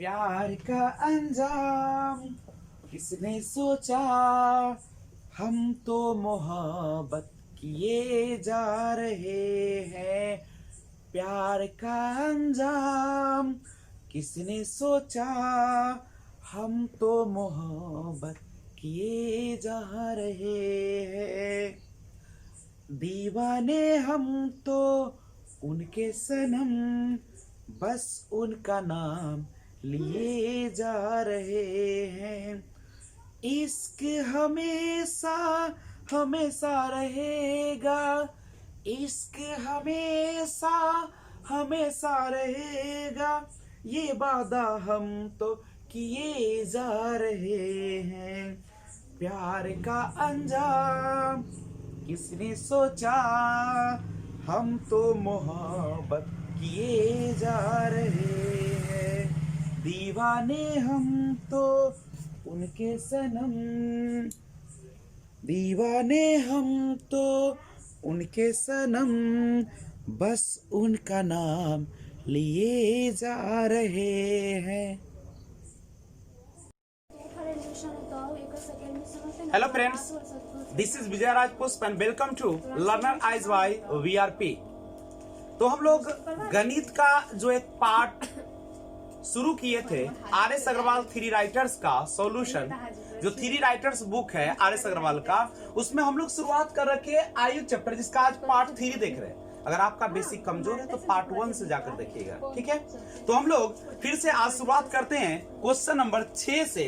प्यार का अंजाम किसने सोचा, हम तो मोहब्बत किए जा रहे हैं। प्यार का अंजाम किसने सोचा, हम तो मोहब्बत किए जा रहे हैं। दीवाने हम तो उनके सनम, बस उनका नाम लिए जा रहे हैं। इश्क हमेशा हमेशा रहेगा, इश्क हमेशा हमेशा रहेगा, ये वादा हम तो किए जा रहे हैं। प्यार का अंजाम किसने सोचा, हम तो मोहब्बत किए जा रहे हैं। दीवाने हम तो उनके सनम, दीवाने हम तो उनके सनम, बस उनका नाम लिए जा रहे हैं। Hello friends, this is Vijay Raj Pushp and welcome to Learner Eyes by VRP। तो हम लोग गणित का जो एक पार्ट शुरू किए थे R S Agarwal three writers का सॉल्यूशन, जो थ्री राइटर्स बुक है आर एस अग्रवाल का, उसमें हम लोग शुरुआत कर रखे आयु चैप्टर, जिसका आज पार्ट 3 देख रहे हैं। अगर आपका बेसिक कमजोर है तो पार्ट 1 से जाकर देखिएगा, ठीक है। तो हम लोग फिर से आज शुरुआत करते हैं क्वेश्चन नंबर 6 से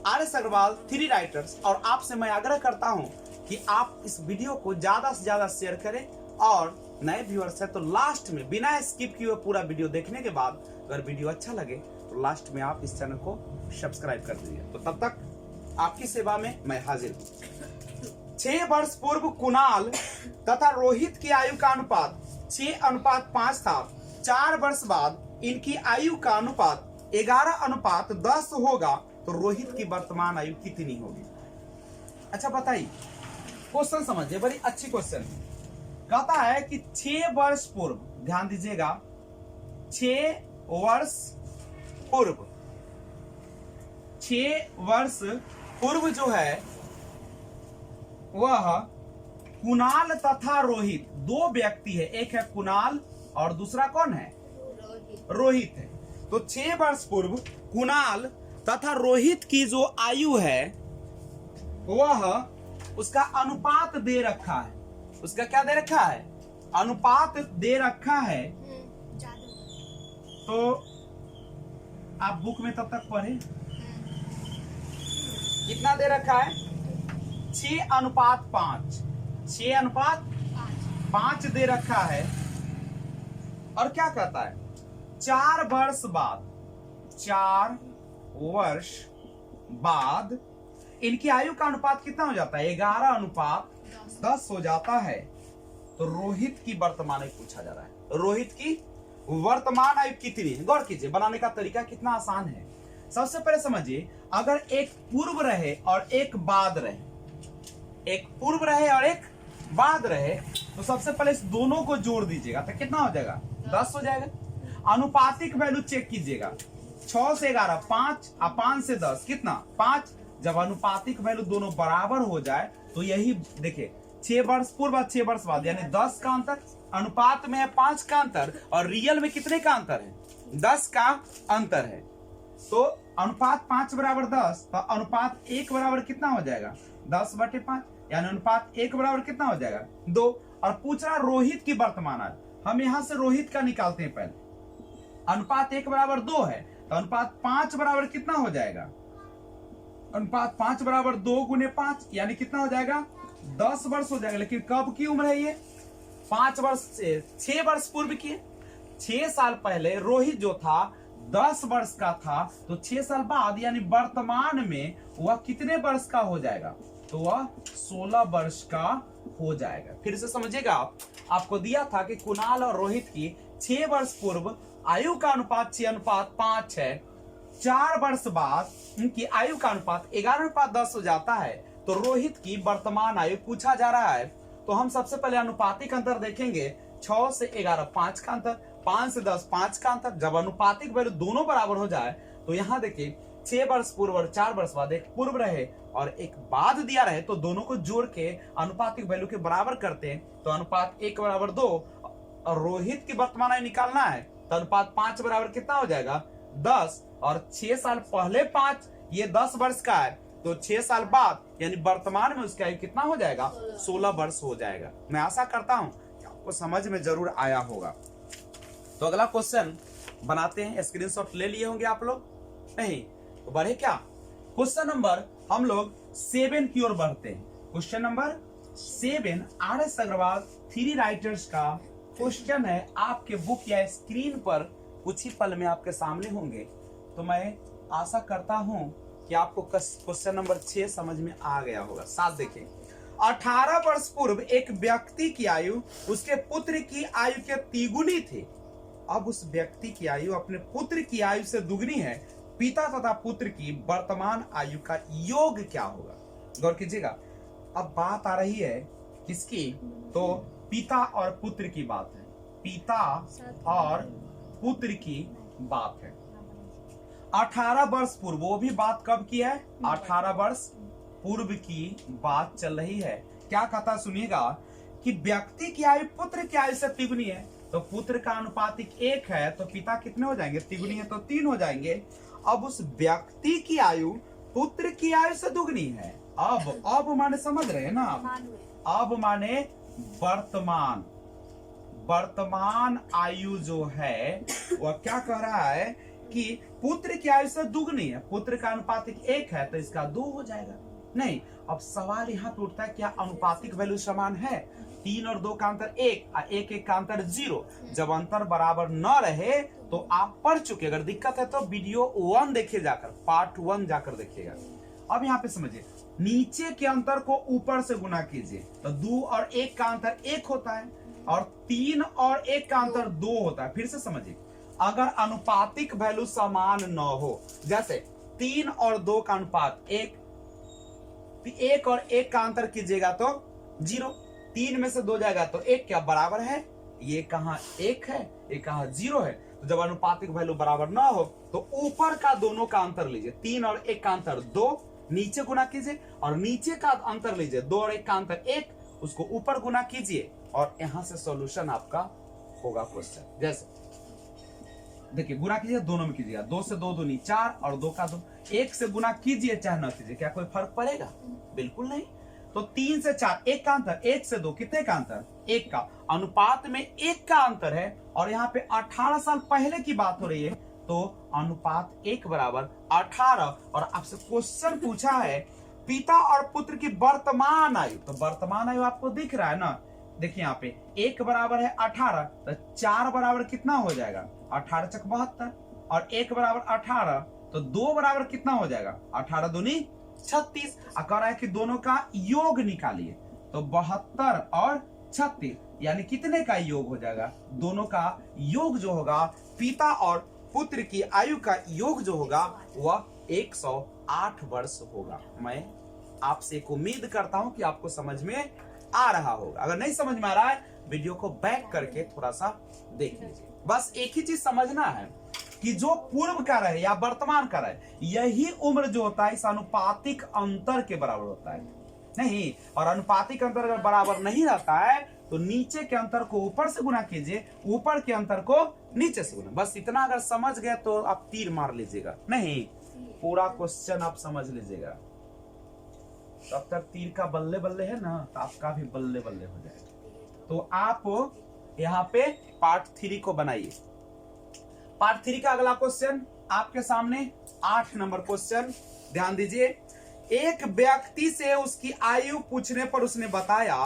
R S Agarwal three writers. और आपसे मैं आग्रह करता हूं कि आप इस वीडियो को ज्यादा से ज्यादा शेयर करें, और नए व्यूअर्स है तो लास्ट में बिना स्किप किए पूरा वीडियो देखने के बाद अगर वीडियो अच्छा लगे तो लास्ट में आप इस चैनल को सब्सक्राइब कर दीजिए। तो तब तक आपकी सेवा में मैं हाजिर हूं। 6 वर्ष पूर्व कुणाल तथा रोहित की आयु का अनुपात 6:5 था। 4 वर्ष बाद इनकी आयु का अनुपात 11:10 होगा, तो रोहित की वर्तमान आयु कितनी होगी? अच्छा बताइए, क्वेश्चन समझिए, बड़ी अच्छी क्वेश्चन कहता है कि 6 वर्ष पूर्व, ध्यान दीजिएगा, 6 वर्ष पूर्व, 6 वर्ष पूर्व जो है वह कुणाल तथा रोहित, 2 व्यक्ति है, एक है कुणाल और दूसरा कौन है? रोहित है। तो 6 वर्ष पूर्व कुणाल तथा रोहित की जो आयु है वह, उसका अनुपात दे रखा है। उसका क्या दे रखा है? अनुपात दे रखा है। तो आप बुक में तब तक पढ़े, कितना दे रखा है? 6:5, 6:5 दे रखा है। और क्या कहता है? 4 वर्ष बाद, 4 वर्ष बाद इनकी आयु का अनुपात कितना हो जाता है? 11:10 हो जाता है। तो रोहित की वर्तमान आयु पूछा जा रहा है। रोहित की वर्तमान आयु कितनी है? गौर कीजिए, बनाने का तरीका कितना आसान है। सबसे पहले समझिए, अगर एक पूर्व रहे और एक बाद रहे, एक पूर्व रहे और एक बाद रहे, तो सबसे पहले इस दोनों को जोड़ दीजिएगा तो कितना हो जाएगा? 10 हो जाएगा। अनुपातिक वैल्यू चेक कीजिएगा, 6 से 11, 5 और 5 से 10 कितना? 5। जब अनुपातिक वैल्यू दोनों बराबर हो जाए तो यही देखिए, 6 वर्ष पूर्व और 6 वर्ष बाद, यानी 10 का अंतर, अनुपात में है 5 का अंतर, और रियल में कितने का अंतर है? 10 का अंतर है। तो अनुपात 5 बराबर 10, तो अनुपात 1 बराबर कितना हो जाएगा? 10/5, यानी अनुपात 1 बराबर कितना हो जाएगा? 2। और पूछ रहा रोहित की वर्तमान आयु, हम यहां से रोहित का निकालते हैं पहले। अनुपात 1 बराबर 2 है, तो अनुपात 5 बराबर कितना हो जाएगा? अनुपात 5 बराबर 2 × 5, यानी कितना हो जाएगा? 10 वर्ष हो जाएगा। लेकिन कब की उम्र है ये? 5 वर्ष से 6 वर्ष पूर्व की। 6 साल पहले रोहित जो था 10 वर्ष का था, तो 6 साल बाद यानी वर्तमान में वह कितने वर्ष का हो जाएगा? तो वह 16 वर्ष का हो जाएगा। फिर से समझिएगा, आपको दिया था कि कुणाल और रोहित की 6 वर्ष पूर्व आयु का अनुपात 6:5 है। 4 वर्ष बाद इनकी आयु का अनुपात 11:10 हो जाता है। तो रोहित की वर्तमान आयु पूछा जा रहा है। तो हम सबसे पहले अनुपातिक अंतर देखेंगे, 6 से 11, 5 का अंतर, 5 से 10, 5 का अंतर। जब अनुपातिक वैल्यू दोनों बराबर हो जाए तो यहाँ देखिए 6 वर्ष पूर्व और 4 वर्ष बाद एक पूर्व रहे और एक बाद दिया रहे तो दोनों को जोड़ के अनुपातिक वैल्यू के बराबर करते हैं तो अनुपात 1/2 और रोहित की वर्तमान आयु निकालना है तो अनुपात 5 बराबर कितना हो जाएगा 10 और 6 साल पहले 5 ये 10 वर्ष का है तो 6 साल बाद यानी वर्तमान में उसकी आयु कितना हो जाएगा 16 वर्ष हो जाएगा। मैं आशा करता हूं कि आपको समझ में जरूर आया होगा। तो अगला क्वेश्चन बनाते हैं। स्क्रीनशॉट ले लिए होंगे आप लोग, नहीं तो बढ़े क्या। क्वेश्चन नंबर हम लोग 7 की ओर बढ़ते हैं। Question number 7 RS Agarwal 3 writers का क्वेश्चन है। आपके बुक या स्क्रीन पर कुछ ही पल में आपके सामने होंगे तो मैं आशा करता हूं कि आपको क्वेश्चन नंबर 6 समझ में आ गया होगा। साथ देखें। 18 वर्ष पूर्व एक व्यक्ति की आयु उसके पुत्र की आयु के तिगुनी थी। अब उस व्यक्ति की आयु अपने पुत्र की आयु से दुगनी है। पिता तथा पुत्र की वर्तमान आयु का योग क्या होगा। गौर कीजिएगा। अब बात आ रही है किसकी, तो पिता और पुत्र की बात है। पिता और पुत्र की बात है। 18 वर्ष पूर्व, वो भी बात कब की है 18 वर्ष पूर्व की बात चल रही है। क्या कहता सुनिएगा कि व्यक्ति की आयु पुत्र की आयु से तिगुनी है तो पुत्र का अनुपातिक 1 है तो पिता कितने हो जाएंगे, तिगुनी है तो 3 हो जाएंगे। अब उस व्यक्ति की आयु पुत्र की आयु से दुगनी है। अब माने समझ रहे हैं ना, अब माने वर्तमान आयु जो है वह क्या कह रहा है कि पुत्र की आयु से दुगनी है। पुत्र का अनुपातिक 1 है तो इसका 2 हो जाएगा। नहीं, अब सवाल यहाँ पे उठता है क्या अनुपातिक वैल्यू समान है। 3 और 2 का अंतर 1 और 1 का अंतर 0। जब अंतर बराबर न रहे तो आप पढ़ चुके। अगर दिक्कत है तो वीडियो 1 देखिए, जाकर पार्ट 1 जाकर देखिएगा। अब यहाँ पे समझिए, नीचे के अंतर को ऊपर से गुना कीजिए तो 2 और 1 का अंतर 1 होता है और 3 और 1 का अंतर 2 होता है। फिर से समझिए, अगर अनुपातिक वैल्यू समान न हो, जैसे 3 और 2 का अनुपात 1 और 1 का अंतर कीजिएगा तो 0, 3 में से 2 जाएगा तो 1 क्या बराबर है, ये कहां 1 है, ये कहां 0 है। तो जब अनुपातिक वैल्यू बराबर ना हो तो ऊपर का दोनों का अंतर लीजिए, 3 और 1 का अंतर 2, नीचे गुना कीजिए और नीचे का अंतर लीजिए 2 और 1 का अंतर 1, उसको ऊपर गुना कीजिए और यहां से सॉल्यूशन आपका होगा क्वेश्चन। जैसे देखिए, गुना कीजिए, दोनों में कीजिएगा, 2 से 2 दूनी 4 और 2 का 2, 1 से गुना कीजिए चाहे न कीजिए, क्या कोई फर्क पड़ेगा, बिल्कुल नहीं। तो 3 से 4 1 का अंतर, 1 से 2 कितने का अंतर, 1 का। अनुपात में 1 का अंतर है और यहाँ पे 18 साल पहले की बात हो रही है तो अनुपात 1 बराबर 18। और आपसे क्वेश्चन पूछा है पिता और पुत्र की वर्तमान आयु, तो वर्तमान आयु आपको दिख रहा है ना, देखिए यहाँ पे 1 बराबर है 18 तो 4 बराबर कितना हो जाएगा 18 चक 72 और 1 बराबर 18 तो 2 बराबर कितना हो जाएगा 18 दूनी 36। कह रहा है कि दोनों का योग निकालिए तो 72 और 36 यानी कितने का योग हो जाएगा, दोनों का योग जो होगा पिता और पुत्र की आयु का योग जो होगा वह 108 वर्ष होगा। मैं आपसे एक उम्मीद करता हूं कि आपको समझ में आ रहा होगा। अगर नहीं समझ में आ रहा है वीडियो को बैक करके थोड़ा सा देख लीजिए। बस एक ही चीज समझना है कि जो पूर्व का रहे या वर्तमान का रहे, यही उम्र जो होता है इस अनुपातिक अंतर के बराबर होता है। नहीं, और अनुपातिक अंतर अगर बराबर नहीं रहता है तो नीचे के अंतर को ऊपर से गुना कीजिए, ऊपर के अंतर को नीचे से गुना। बस इतना अगर समझ गए तो आप तीर मार लीजिएगा, नहीं पूरा क्वेश्चन आप समझ लीजिएगा। तब तक तीर का बल्ले बल्ले है ना तो आपका भी बल्ले बल्ले हो जाएगा। तो आप यहाँ पे पार्ट 3 को बनाइए। पार्ट 3 का अगला क्वेश्चन आपके सामने 8 नंबर क्वेश्चन, ध्यान दीजिए। एक व्यक्ति से उसकी आयु पूछने पर उसने बताया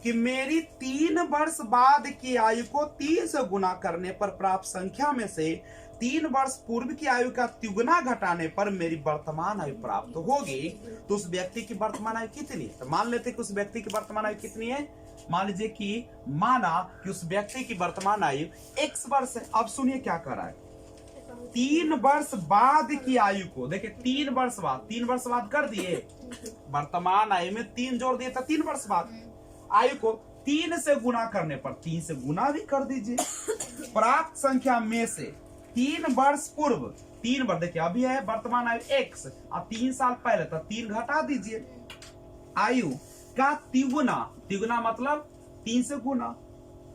कि मेरी 3 वर्ष बाद की आयु को 3 से गुना करने पर प्राप्त संख्या में से 3 वर्ष पूर्व की आयु का तिगुना घटाने पर मेरी वर्तमान आयु प्राप्त होगी। तो उस व्यक्ति की वर्तमान आयु कितनी है। तो मान लेते कि उस व्यक्ति की वर्तमान आयु कितनी है। मान लीजिए कि माना कि उस व्यक्ति की वर्तमान आयु x वर्ष है। अब सुनिए क्या कर रहा है, 3 वर्ष बाद की आयु को देखिए, 3 वर्ष बाद कर दिए, वर्तमान आयु में 3 जोड़ दिए तो 3 वर्ष बाद आयु को 3 से गुना करने पर 3 से गुना भी कर दीजिए। प्राप्त संख्या में से 3 वर्ष पूर्व, 3 वर्ष देखिए अभी है वर्तमान आयु x और 3 साल पहले, तो 3 घटा दीजिए। आयु का तिगुना, तिगुना मतलब 3 से गुना,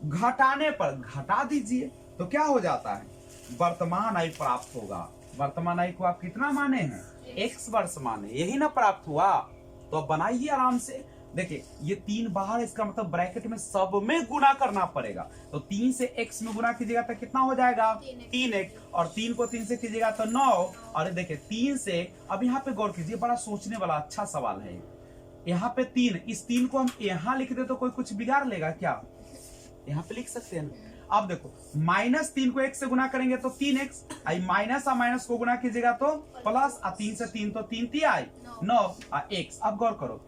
घटाने पर घटा दीजिए तो क्या हो जाता है, वर्तमान आयु प्राप्त होगा। वर्तमान आयु को आप कितना माने हैं, x वर्ष माने, यही ना प्राप्त हुआ। तो अब बनाइए आराम से। देखिए ये 3 बाहर, इसका मतलब ब्रैकेट में सब में गुना करना पड़ेगा। तो 3 से x में गुना कीजिएगा तो कितना हो जाएगा, 3x, और 3 को 3 से कीजिएगा तो 9। और देखिए 3 से, अब यहाँ पे गौर कीजिए, बड़ा सोचने वाला अच्छा सवाल है। यहाँ पे 3, इस 3 को हम यहाँ लिख दे तो कोई कुछ बिगाड़ लेगा क्या, यहाँ पे लिख सकते हैं ना। अब देखो -3 को 1 से गुना करेंगे तो 3x, माइनस और माइनस को गुना कीजिएगा तो प्लस, 3 से 3 तो 3 3 9 और x। अब गौर करो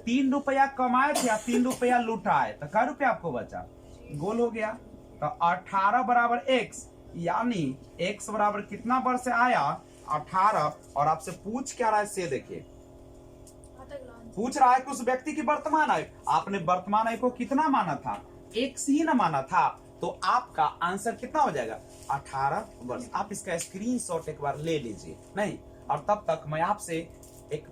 3 रुपया कमाए थे, 3 रुपया लुटाए, तो क्या रुपया आपको बचा, गोल हो गया। तो 18 बराबर x, यानी x बराबर कितना वर्ष से आया, 18। और आपसे पूछ क्या रहा है से देखिए, पूछ रहा है कि उस व्यक्ति की वर्तमान आयु, आपने वर्तमान आयु को कितना माना था, x ही ना माना था, तो आपका आंसर कितना हो जाएगा, 18 वर्ष। आप इसका स्क्रीनशॉट एक बार ले लीजिए। नहीं, और तब तक मैं आपसे एक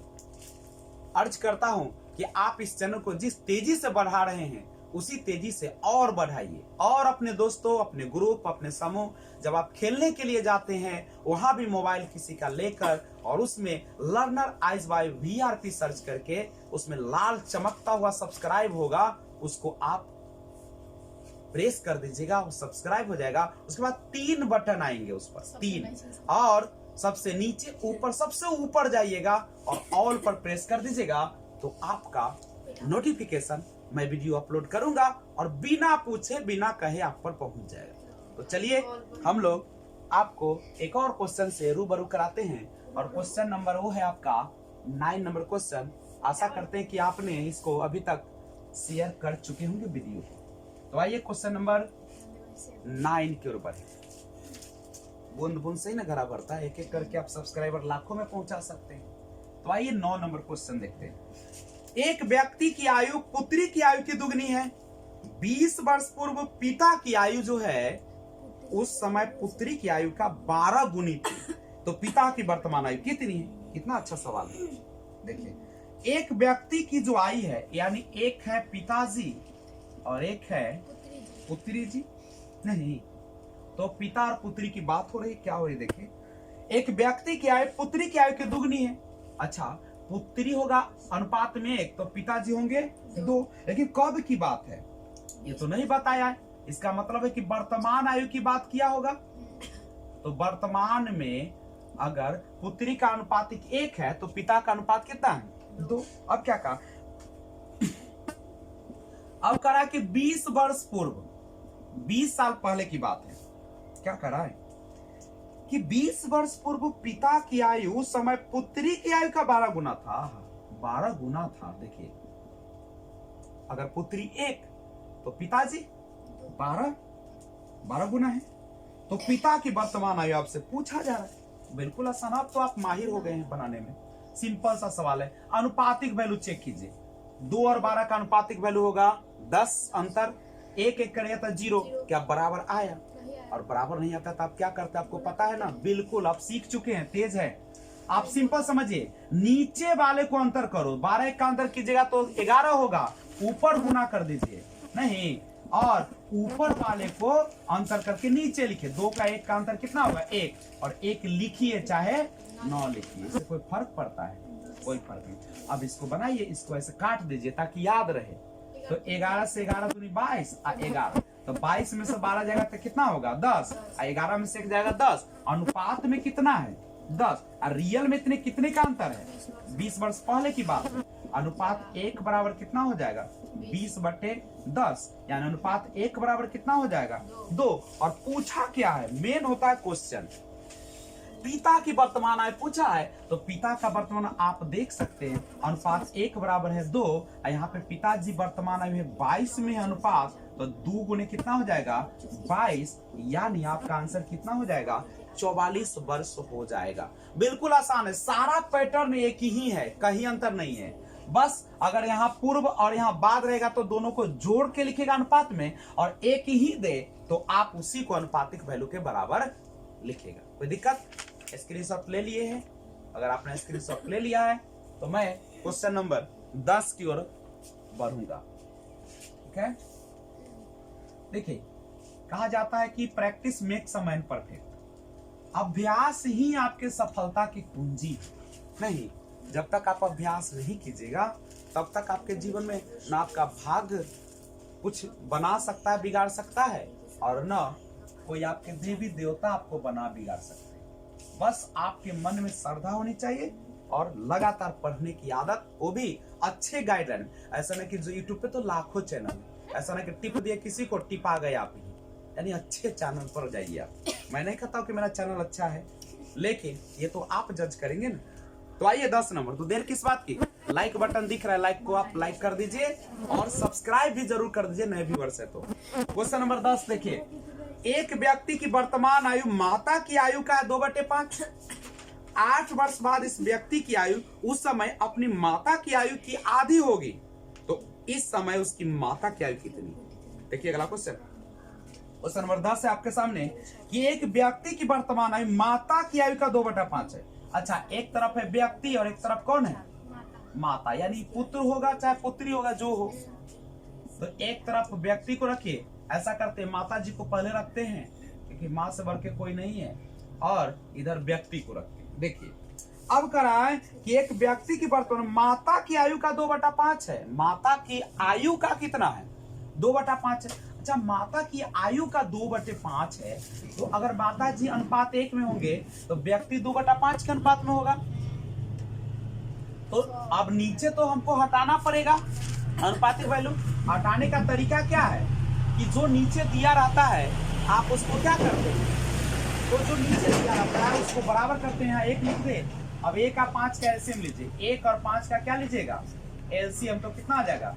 अर्ज करता हूं कि आप इस चैनल को जिस तेजी से बढ़ा रहे हैं उसी तेजी से और बढ़ाइए, और अपने दोस्तों, अपने ग्रुप, अपने समूह, जब आप खेलने के लिए जाते हैं वहां भी मोबाइल किसी का लेकर, और उसमें learner eyes by VRP search करके उसमें लाल चमकता हुआ सब्सक्राइब होगा, उसको आप प्रेस कर दीजिएगा, वो सब्सक्राइब हो जाएगा। उसके बाद 3 बटन आएंगे उस पर, 3, और सबसे नीचे ऊपर, सबसे ऊपर जाइएगा और ऑल पर प्रेस कर दीजिएगा, तो आपका नोटिफिकेशन, मैं वीडियो अपलोड करूंगा और बिना पूछे बिना कहे आप पर पहुंच जाएगा। तो चलिए हम लोग आपको एक और क्वेश्चन से रूबरू कराते हैं, और क्वेश्चन नंबर वो है आपका 9 नंबर क्वेश्चन। आशा करते हैं कि आपने इसको अभी तक शेयर कर चुके होंगे वीडियो। तो आइए क्वेश्चन नंबर 9 के ऊपर, बूंद बूंद से ही ना घड़ा भरता है, एक एक करके आप सब्सक्राइबर लाखों में पहुंचा सकते हैं। तो आइए 9 नंबर क्वेश्चन देखते हैं। एक व्यक्ति की आयु पुत्री की आयु की दुगनी है। 20 वर्ष पूर्व पिता की आयु जो है उस समय पुत्री की आयु का 12 गुनी थी, तो पिता की वर्तमान आयु कितनी है। कितना अच्छा सवाल है। देखिए एक व्यक्ति की जो आयु है, यानी एक है पिताजी और एक है पुत्री जी, नहीं तो पिता और पुत्री की बात हो रही, क्या हो रही, देखिए एक व्यक्ति की आयु पुत्री की आयु की दुगनी है। अच्छा, पुत्री होगा अनुपात में 1, तो पिताजी होंगे 2, लेकिन कब की बात है ये तो नहीं बताया है। इसका मतलब है कि वर्तमान आयु की बात किया होगा। तो वर्तमान में अगर पुत्री का अनुपात 1 है तो पिता का अनुपात कितना है, 2। अब क्या कहा, अब कह रहा है कि 20 वर्ष पूर्व, 20 साल पहले की बात है। क्या कह रहा है कि 20 वर्ष पूर्व पिता की आयु उस समय पुत्री की आयु का 12 गुना था। 12 गुना था। देखिए अगर पुत्री 1 तो पिताजी 12 गुना है, तो पिता की वर्तमान आयु आपसे पूछा जा रहा है। बिल्कुल आसान, अब तो आप माहिर हो गए हैं बनाने में। सिंपल सा सवाल है। अनुपातिक वैल्यू चेक कीजिए। 2 और 12 का अनुपातिक वैल्यू होगा 10, अंतर 1 करेगा तो 0, क्या बराबर आया, और बराबर नहीं आता तो आप क्या करते हैं, आपको पता है ना, बिल्कुल आप सीख चुके हैं, तेज है। आप सिंपल समझिए, नीचे वाले को अंतर करो, 12 का अंतर कीजिएगा तो 11 होगा, ऊपर गुना कर दीजिए, नहीं, और ऊपर वाले को अंतर करके नीचे लिखिए। 2 का 1 का अंतर कितना होगा, 1, और 1 लिखिए चाहे 9 लिखिए, इससे कोई फर्क पड़ता है, कोई फर्क नहीं। अब इसको बनाइए, इसको ऐसे काट दीजिए ताकि याद रहे। तो 11 से 11 दूनी 22 और 11, तो 22 में से 12 जाएगा तो कितना होगा, 10, और 11 में से 1 जाएगा 10। अनुपात में कितना है, 10, और रियल में इतने कितने का अंतर है, 20 वर्ष पहले की बात है। अनुपात 1 बराबर कितना हो जाएगा, 20/10, यानी अनुपात 1 बराबर कितना हो जाएगा, 2। और पूछा क्या है, मेन होता है क्वेश्चन, पिता की वर्तमान आयु पूछा है, तो पिता का वर्तमान आप देख सकते हैं, अनुपात 1 बराबर है 2, और यहाँ पे पिताजी वर्तमान आयु है 22 में अनुपात, तो 2 गुने कितना हो जाएगा, 22, यानी आपका आंसर कितना हो जाएगा, 44 वर्ष हो जाएगा। बिल्कुल आसान है, सारा पैटर्न एक ही है, कहीं अंतर नहीं है। बस अगर यहाँ पूर्व और यहाँ बाद रहेगा तो दोनों को जोड़ के लिखेगा अनुपात में, और एक ही दे तो आप उसी को अनुपातिक वैल्यू के बराबर लिखेगा। कोई दिक्कत? स्क्रीनशॉट ले लिए हैं? अगर आपने स्क्रीनशॉट ले लिया है तो मैं क्वेश्चन नंबर 10 की ओर बढ़ूंगा। ठीक है, देखिए कहा जाता है कि practice makes a man perfect. अभ्यास ही आपके सफलता की कुंजी नहीं। जब तक आप अभ्यास नहीं कीजिएगा तब तक आपके जीवन में ना आपका भाग्य कुछ बना सकता है, बिगाड़ सकता है, और न कोई आपके देवी देवता आपको बना बिगाड़ सकते हैं। बस आपके मन में श्रद्धा होनी चाहिए और लगातार पढ़ने की आदत, वो भी अच्छे गाइडलाइन। ऐसा नहीं कि जो यूट्यूब पे तो लाखों चैनल है, ऐसा नहीं कि टिप दिए किसी को टिपा गए आप ही, यानी अच्छे चैनल पर जाइए आप। मैं नहीं कहता हूँ कि मेरा चैनल अच्छा है, लेकिन ये तो आप जज करेंगे ना। तो आइए 10 नंबर, तो देर किस बात की, लाइक बटन दिख रहा है, लाइक को आप लाइक कर दीजिए और सब्सक्राइब भी जरूर कर दीजिए नए व्यूअर्स है तो। क्वेश्चन नंबर 10 देखिए, एक व्यक्ति की वर्तमान आयु माता की आयु का 2/5। 8 वर्ष बाद इस व्यक्ति की आयु उस समय अपनी माता की आयु की आधी होगी, तो इस समय उसकी माता की आयु कितनी? देखिए अगला क्वेश्चन, क्वेश्चन नंबर 10 है आपके सामने कि एक व्यक्ति की वर्तमान आयु माता की आयु का 2/5 है। अच्छा, एक तरफ है व्यक्ति और एक तरफ कौन है? माता, यानी पुत्र होगा चाहे पुत्री होगा जो हो। तो एक तरफ व्यक्ति को रखिए, ऐसा करते हैं माता जी को पहले रखते हैं क्योंकि माँ से बढ़ के कोई नहीं है, और इधर व्यक्ति को रखते हैं। देखिए अब कराए कि एक व्यक्ति की वर्तमान माता की आयु का 2/5 है। माता की आयु का कितना है? 2/5 है। अच्छा, माता की आयु का 2/5 है, तो अगर माता जी अनुपात 1 में होंगे तो व्यक्ति 2/5 के अनुपात में होगा। तो अब नीचे तो हमको हटाना पड़ेगा अनुपातिक वैल्यू। हटाने का तरीका क्या है कि जो नीचे दिया रहता है आप उसको क्या करते हैं, तो जो नीचे दिया रहता है उसको बराबर करते हैं। 1 लिख दे। अब 1 और 5 का एलसीएम लीजिए। 1 और 5 का क्या लीजिएगा? एलसीएम। तो कितना आ जाएगा?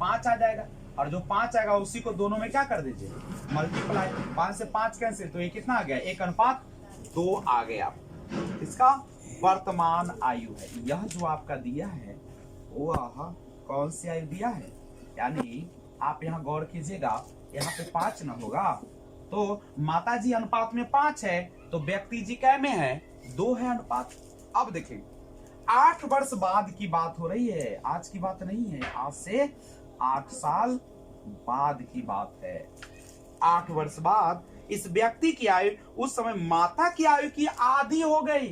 5 आ जाएगा, और जो 5 आएगा उसी को दोनों में क्या कर दीजिए? मल्टीप्लाई। 5 से 5 कैंसिल, तो ये कितना आ गया? 1:2 आ गया। इसका वर्तमान आयु है। यह जो आपका दिया है वह कौन सी आयु दिया है? यानी आप यहाँ गौर कीजिएगा, यहाँ पे 5 न होगा तो माता जी अनुपात में 5 है, तो व्यक्ति जी कै में है? 2 है अनुपात। अब देखिए 8 वर्ष बाद की बात हो रही है, आज की बात नहीं है। आज से 8 साल बाद की बात है। 8 वर्ष बाद इस व्यक्ति की आयु उस समय माता की आयु की आधी हो गई।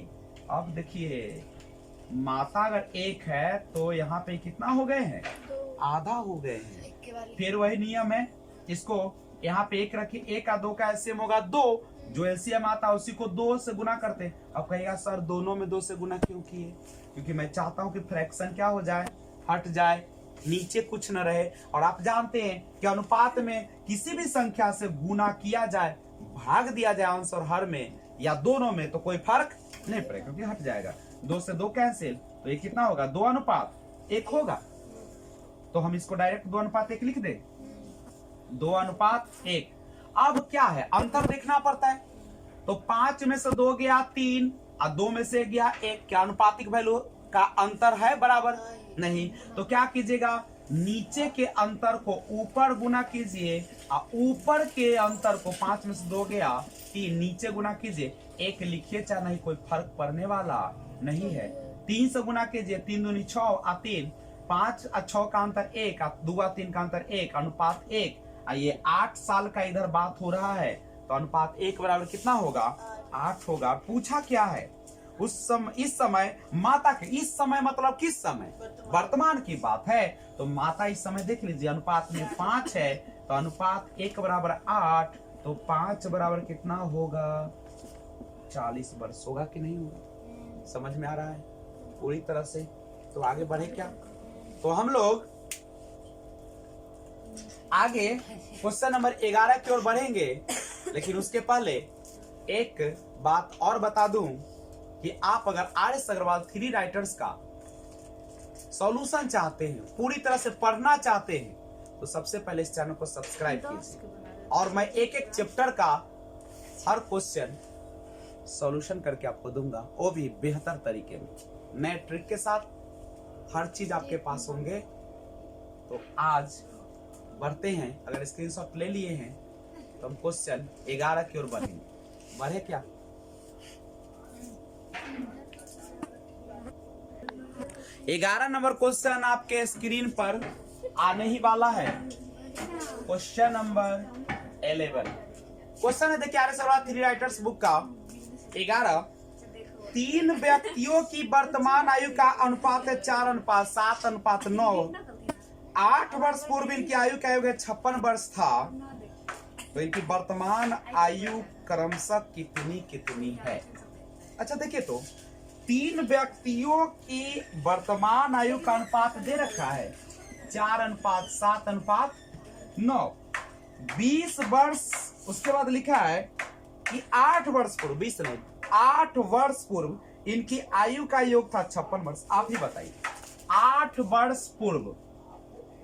अब देखिए माता अगर 1 है तो यहाँ पे कितना हो गए हैं? आधा हो गए हैं। फिर वही नियम है, इसको यहाँ पे 1 रखिए। 1 और 2 का एलसीएम होगा 2, जो एलसीएम आता है उसी को 2 से गुना करते हैं। अब कहेगा सर दोनों में 2 से गुना क्यों किए? क्योंकि मैं चाहता हूं कि फ्रैक्शन क्या हो जाए? हट जाए, नीचे कुछ न रहे। और आप जानते हैं कि अनुपात में किसी भी संख्या से गुना किया जाए, भाग दिया जाए अंश और हर में या दोनों में, तो कोई फर्क नहीं पड़ेगा क्योंकि हट जाएगा। 2 से 2 कैंसिल, तो ये कितना होगा? 2:1 होगा। तो हम इसको डायरेक्ट 2:1 लिख दे। 2:1। अब क्या है? अंतर देखना पड़ता है। तो 5 में से 2 गया 3 और 2 में से गया 1। क्या अनुपातिक वैल्यू का अंतर है बराबर? नहीं। तो क्या कीजिएगा? नीचे के अंतर को ऊपर गुना कीजिए और ऊपर के अंतर को 5 में से 2 गया 3 नीचे गुना कीजिए। 1 लिखिए चाहे नहीं, कोई फर्क पड़ने वाला नहीं है। 3 से गुना कीजिए, 3 दूनी 6 और 3, 5 और 6 का अंतर 1 और 2 और 3 का अंतर 1, अनुपात 1। ये 8 साल का इधर बात हो रहा है, तो अनुपात 1 बराबर कितना होगा? 8 होगा। पूछा क्या है? उस समय, इस समय माता के, इस समय मतलब किस समय? वर्तमान की बात है। तो माता इस समय देख लीजिए अनुपात में 5 है, तो अनुपात 1 बराबर 8, तो 5 बराबर कितना होगा? 40 वर्ष होगा कि नहीं होगा? समझ में आ रहा है पूरी तरह से? तो आगे बढ़े क्या? तो हम लोग आगे क्वेश्चन नंबर 11 की ओर बढ़ेंगे, लेकिन उसके पहले एक बात और बता दूं कि आप अगर आर.एस. अग्रवाल 3 राइटर्स का सॉल्यूशन चाहते हैं, पूरी तरह से पढ़ना चाहते हैं, तो सबसे पहले इस चैनल को सब्सक्राइब कीजिए और मैं एक एक चैप्टर का हर क्वेश्चन सॉल्यूशन करके आपको दूंगा, वो भी बेहतर तरीके में, नए ट्रिक के साथ, हर चीज आपके पास होंगे। तो आज बढ़ते हैं। अगर स्क्रीनशॉट ले लिए हैं तो हम क्वेश्चन 11 की ओर बढ़ेंगे। बढ़े क्या? ग्यारह नंबर क्वेश्चन आपके स्क्रीन पर आने ही वाला है। क्वेश्चन नंबर 11 क्वेश्चन है, देखिए आर्य सरोवर थ्री राइटर्स बुक का 11। 3 व्यक्तियों की वर्तमान आयु का अनुपात है 4:7:9। 8 वर्ष पूर्व इनकी आयु का योग 56 वर्ष था। तो इनकी वर्तमान आयु क्रमशः कितनी कितनी है? अच्छा देखिए, तो 3 व्यक्तियों की वर्तमान आयु का अनुपात दे रखा है 4:7:9। 20 वर्ष, उसके बाद लिखा है कि 8 वर्ष पूर्व, 20 नहीं 8 वर्ष पूर्व इनकी आयु का योग था 56 वर्ष। आप ही बताइए, 8 वर्ष पूर्व,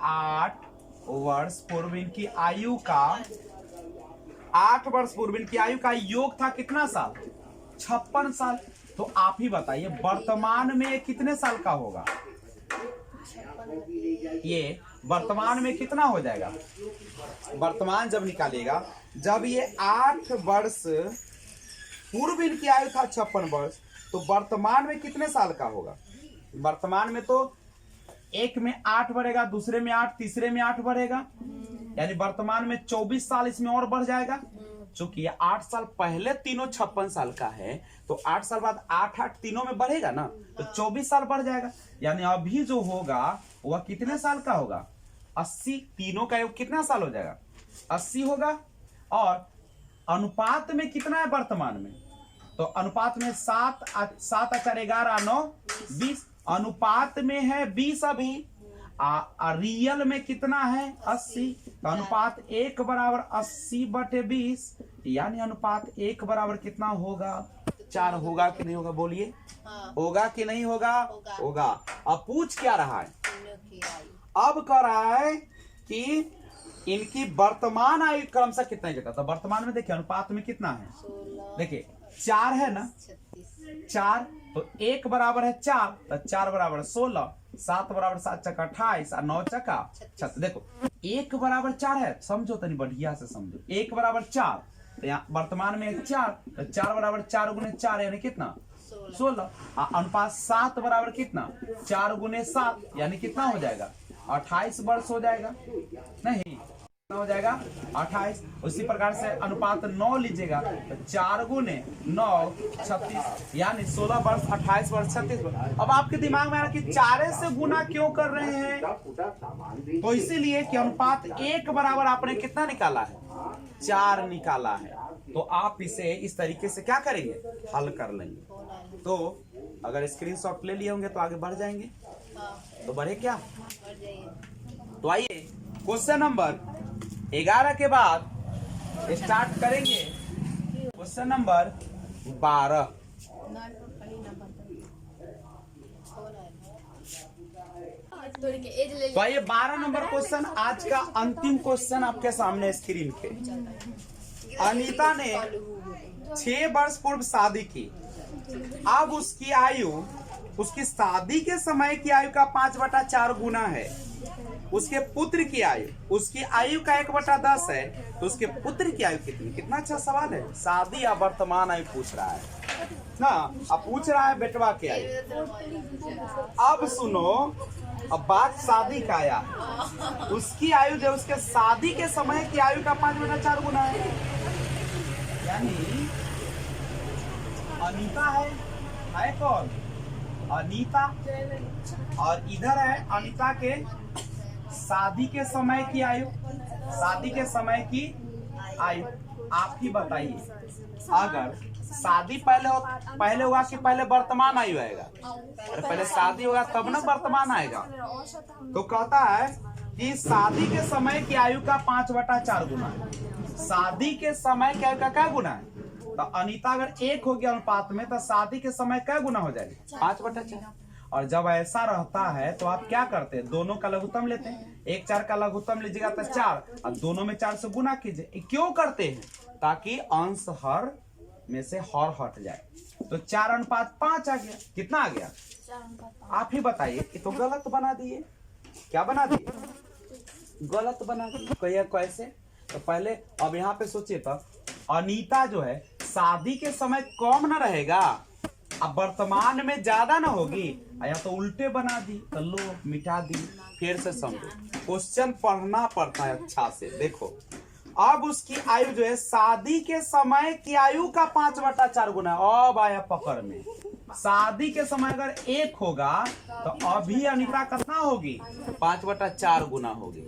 8 वर्ष पूर्व इनकी आयु का, 8 वर्ष पूर्व इनकी आयु का योग था कितना साल? 56 साल। तो आप ही बताइए वर्तमान में कितने साल का होगा? ये वर्तमान में कितना हो जाएगा? वर्तमान जब निकालेगा, जब ये 8 वर्ष पूर्व इनकी आयु था 56 वर्ष, तो वर्तमान में कितने साल का होगा? वर्तमान में तो एक में 8 बढ़ेगा, दूसरे में 8, तीसरे में 8 बढ़ेगा, यानी वर्तमान में 24 साल इसमें और बढ़ जाएगा। चूंकि 8 साल पहले तीनों 56 साल का है, तो 8 साल बाद 8 तीनों में बढ़ेगा ना, तो 24 साल बढ़ जाएगा। यानी अभी जो होगा वह कितने साल का होगा? 80। तीनों का योग कितना साल हो जाएगा? 80 होगा। और अनुपात में कितना है वर्तमान में? तो अनुपात में 7 4 11 9 20। अनुपात में है 20 अभी। रियल में कितना है? 80। तो अनुपात 1 बराबर 80/20, यानी अनुपात 1 बराबर कितना होगा? 4 होगा कि नहीं होगा? बोलिए। हाँ। होगा कि नहीं होगा? होगा। अब पूछ क्या रहा है? अब कह रहा है कि इनकी वर्तमान आयु क्रमशः कितना ही तो वर्तमान में देखिए अनुपात में कितना है? देखिए 4 है ना, 4 तो 1 बराबर है 4, तो 4 बराबर 16, 7 बराबर 7 चक्का 28 और 9 चक्का 36। देखो 1 बराबर 4 है, समझो तनी बढ़िया से समझो। 1 बराबर 4, तो यहाँ वर्तमान में 4, तो 4 बराबर 4 गुने 4 यानी कितना? 16। अनुपात 7 बराबर कितना? 4 गुने 7 यानी कितना हो जाएगा? 28 वर्ष हो जाएगा। नहीं हो जाएगा 28। उसी प्रकार से अनुपात 9 लीजिएगा, तो 4 गुने 9 36, यानी 16 वर्ष 28 वर्ष 36 वर्ष। अब आपके दिमाग में आ रहा कि 4 से गुना क्यों कर रहे हैं? तो इसीलिए कि अनुपात 1 बराबर आपने कितना निकाला है? 4 निकाला है। तो आप इसे इस तरीके से क्या करेंगे? हल कर लेंगे। तो अगर स्क्रीनशॉट ले लिए होंगे तो आगे बढ़ जाएंगे। तो बढ़े क्या? तो आइए क्वेश्चन नंबर 11 के बाद स्टार्ट करेंगे क्वेश्चन नंबर 12। तो आइए 12 नंबर क्वेश्चन, आज का अंतिम क्वेश्चन आपके सामने स्क्रीन पे। अनीता ने 6 वर्ष पूर्व शादी की। अब उसकी आयु, उसकी शादी के समय की आयु का 5/4 गुना है। उसके पुत्र की आयु, उसकी आयु का 1/10 है, तो उसके पुत्र की आयु कितनी? कितना अच्छा सवाल है। शादी या वर्तमान आयु पूछ रहा है ना, अब पूछ रहा है बेटवा की आयु। अब सुनो, अब बात शादी का आया, उसकी आयु जो उसके शादी के समय की आयु का 5/4 गुना है। यानी अनीता है कौन? अनीता। और इधर है अनीता के शादी के समय की आयु, शादी के समय की आयु। आप ही बताइए, अगर शादी पहले होगा कि पहले वर्तमान आयु आएगा? अरे पहले शादी होगा तब ना वर्तमान आएगा। तो कहता है कि शादी के समय की आयु का 5/4 गुना है। शादी के समय की आयु का क्या गुना है? तो अनीता अगर 1 हो गया अनुपात में, तो शादी के समय क्या गुना हो जाएगा? 5/4। और जब ऐसा रहता है तो आप क्या करते हैं? दोनों का लघुत्तम लेते हैं। 1 4 का लघुत्तम लीजिएगा तो 4, और दोनों में 4 से गुना कीजिए। क्यों करते हैं? ताकि अंश हर में से हर हट जाए। तो 4/5 आ गया। कितना आ गया? आप ही बताइए, ये तो गलत बना दिए। क्या बना दिए? गलत बना दिए। कहिए कैसे? तो पहले अब यहाँ पे सोचिए तो अनीता जो है शादी के समय कम ना रहेगा, अब वर्तमान में ज्यादा ना होगी, या तो उल्टे बना दी तो लो मिटा दी। फिर से समझो, क्वेश्चन पढ़ना पड़ता है अच्छा से। देखो अब उसकी आयु जो है शादी के समय की आयु का 5/4 गुना। अब आया पकड़ में, शादी के समय अगर 1 होगा तो अभी अनीता कितना होगी? 5/4 गुना होगी।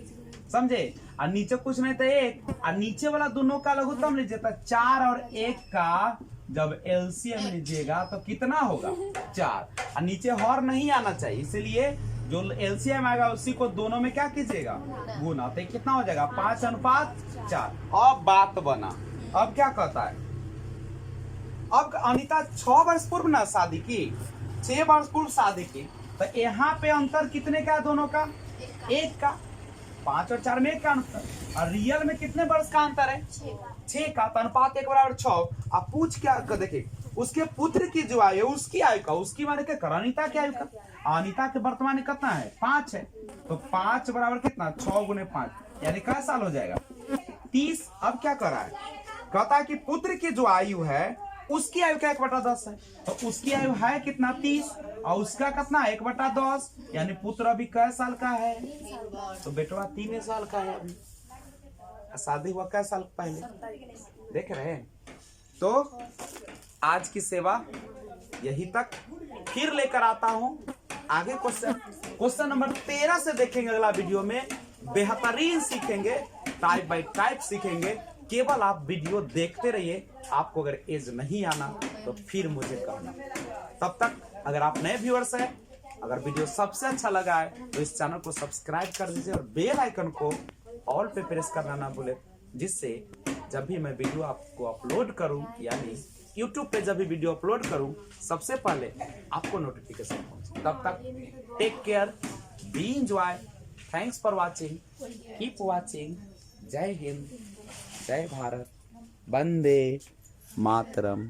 समझे? और नीचे कुछ नहीं था 1, और नीचे वाला दोनों का लघुत्तम लीजिए तो 4 और 1 का जब एलसीएम लीजिएगा तो कितना होगा? 4। और नीचे हर नहीं आना चाहिए, इसलिए जो एलसीएम आएगा उसी को दोनों में क्या कीजिएगा? गुना। तो कितना हो जाएगा? 5:4। अब बात बना। अब क्या कहता है? अब अनीता 6 वर्ष पूर्व ना शादी की, 6 वर्ष पूर्व शादी की, तो यहाँ पे अंतर कितने का है दोनों का? 1 का। 5 और 4 में 1 का अंतर, और रियल में कितने वर्ष का अंतर है? 6 का। तो अनुपात 1/6। आप पूछ क्या कर देखिए, उसके पुत्र की जो आयु, उसकी आयु का, उसकी माने क्या? अनीता की आयु का। अनीता के वर्तमान में कितना है? 5 है। तो 5 बराबर कितना? 6 गुने 5, यानी क्या साल हो जाएगा? 30। अब क्या कर रहा है? कहता है कि पुत्र की जो आयु है उसकी आयु का 1/10 है, तो उसकी आयु है कितना? 30, और उसका कितना? 1/10, यानी पुत्र अभी कै साल का है? तो बेटवा 3 साल का है अभी। शादी हुआ कै साल पहले? देख रहे हैं? तो आज की सेवा यही तक, फिर लेकर आता हूं आगे क्वेश्चन नंबर 13 से देखेंगे अगला वीडियो में। बेहतरीन सीखेंगे, टाइप बाय टाइप सीखेंगे। केवल आप वीडियो देखते रहिए। आपको अगर एज नहीं आना तो फिर मुझे कहना। तब तक अगर आप नए व्यूअर्स हैं, अगर वीडियो सबसे अच्छा लगा है तो इस चैनल को सब्सक्राइब कर दीजिए और बेल आइकन को ऑल पे प्रेस करना ना भूले, जिससे जब भी मैं वीडियो आपको अपलोड करूं, यानी YouTube पे जब भी वीडियो अपलोड करूं, सबसे पहले आपको नोटिफिकेशन पहुंचे। तब तक take care, be enjoy, thanks for watching, keep watching. जय हिंद, जय भारत, वंदे मातरम।